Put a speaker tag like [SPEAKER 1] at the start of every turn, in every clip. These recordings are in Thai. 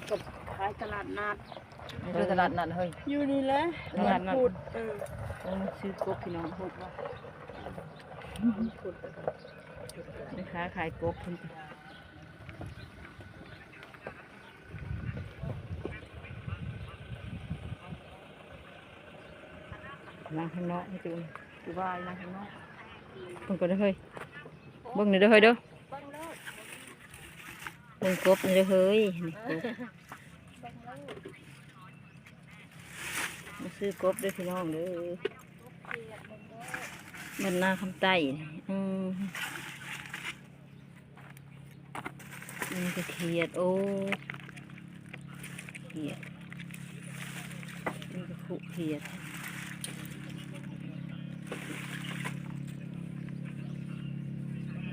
[SPEAKER 1] กับขายตลาดนัด
[SPEAKER 2] เจอตลาดนัดเฮ้ย
[SPEAKER 1] อยู่นี่แหละ
[SPEAKER 2] ตลาดนัด
[SPEAKER 1] พูด
[SPEAKER 2] ซื้อกบพี่น้องพูดว่าแม่ค้าขายกบเพิ่นนั่งข้างนอกให้ดูดูว่านั่งข้างนอกเพิ่นก็ได้เฮ้ยเบิ่งนี่เด้อเฮ้ยเด้อเบิ่งกบนี่เด้อเฮ้ยนี่กบมาซื้อกบเด้อพี่น้องเด้อมันนาคำไต้นี่ก็เขียดโอ้เขียดนี่ก็ขุเขียด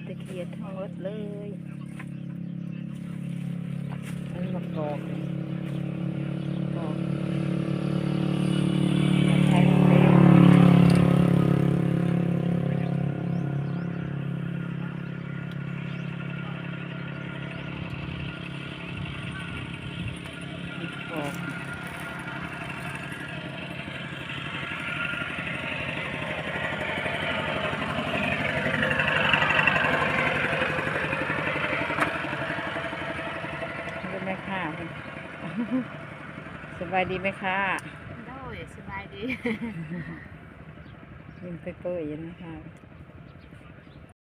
[SPEAKER 2] ตะเขียดทั้งหมดเลยอันนี้มากรอกกรอกใช้น้ำเปรี้ยวกรอกแม่ค้าสบายดีไหมคะ
[SPEAKER 1] โดยสบายดี
[SPEAKER 2] ยิ้มเปื่อยๆนะคะ